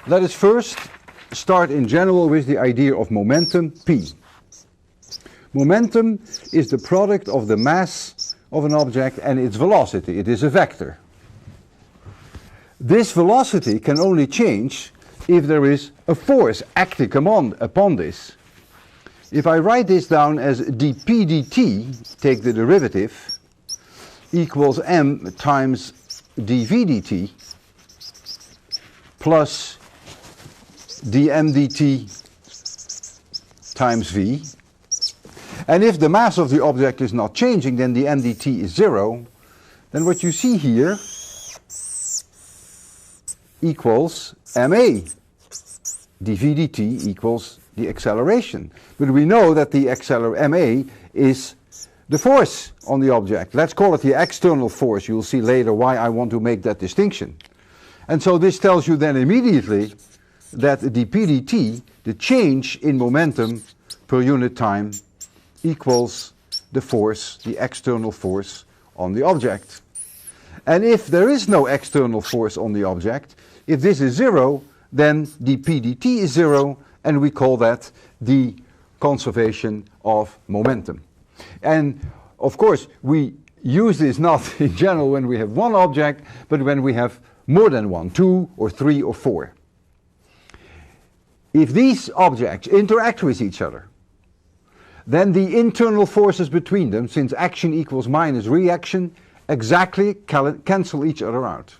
Let us first start in general with the idea of momentum P. Momentum is the product of the mass of an object and its velocity. It is a vector. This velocity can only change if there is a force acting upon this. If I write this down as dp dt, take the derivative, equals m times dv dt plus dm dt times v, and if the mass of the object is not changing, then the mdt is 0, then what you see here equals ma. dv dt equals the acceleration. But we know that the ma is the force on the object. Let's call it the external force. You'll see later why I want to make that distinction. And so this tells you then immediately that dp dt, the change in momentum per unit time, equals the force, the external force on the object. And if there is no external force on the object, if this is 0, then dp dt is 0, and we call that the conservation of momentum. And of course, we use this not in general when we have one object, but when we have more than one, 2 or 3 or 4. If these objects interact with each other, then the internal forces between them, since action equals minus reaction, exactly cancel each other out.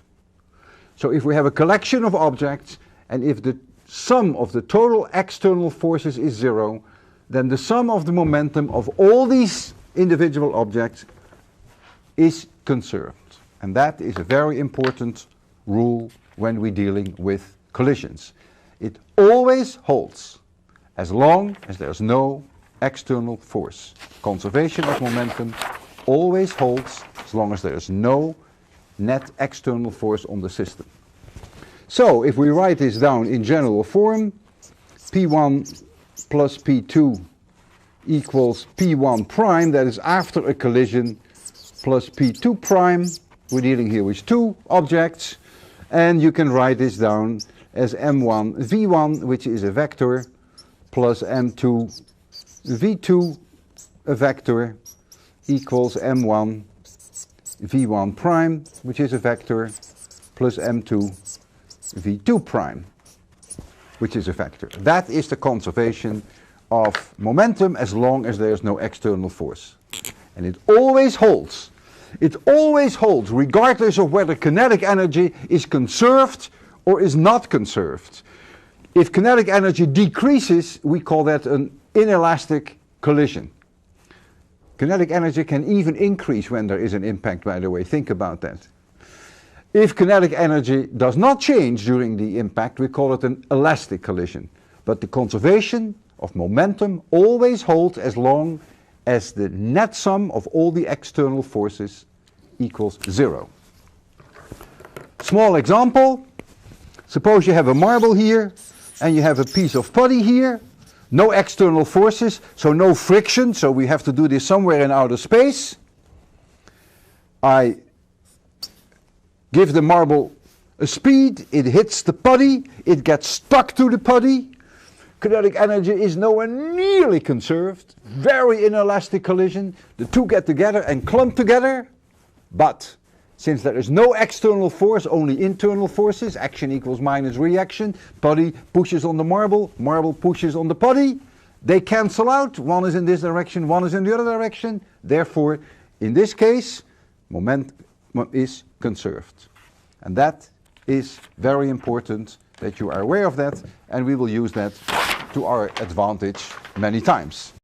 So if we have a collection of objects, and if the sum of the total external forces is 0, then the sum of the momentum of all these individual objects is conserved. And that is a very important rule when we're dealing with collisions. It always holds as long as there's no external force. Conservation of momentum always holds as long as there is no net external force on the system. So if we write this down in general form, P1 plus P2 equals P1 prime, that is after a collision, plus P2 prime. We're dealing here with 2 objects, and you can write this down as M1 V1, which is a vector, plus M2 V2, a vector, equals M1 V1 prime, which is a vector, plus M2 V2 prime, which is a vector. That is the conservation of momentum as long as there is no external force. And it always holds. It always holds regardless of whether kinetic energy is conserved or is not conserved. If kinetic energy decreases, we call that an inelastic collision. Kinetic energy can even increase when there is an impact, by the way. Think about that. If kinetic energy does not change during the impact, we call it an elastic collision. But the conservation of momentum always holds as long as the net sum of all the external forces equals 0. Small example. Suppose you have a marble here and you have a piece of putty here. No external forces, so no friction, so we have to do this somewhere in outer space. I give the marble a speed, it hits the putty, it gets stuck to the putty. Kinetic energy is nowhere nearly conserved. Very inelastic collision. The two get together and clump together. But since there is no external force, only internal forces, action equals minus reaction, putty pushes on the marble, marble pushes on the putty, they cancel out. One is in this direction, one is in the other direction. Therefore, in this case, momentum is conserved. And that is very important that you are aware of that, and we will use that to our advantage many times.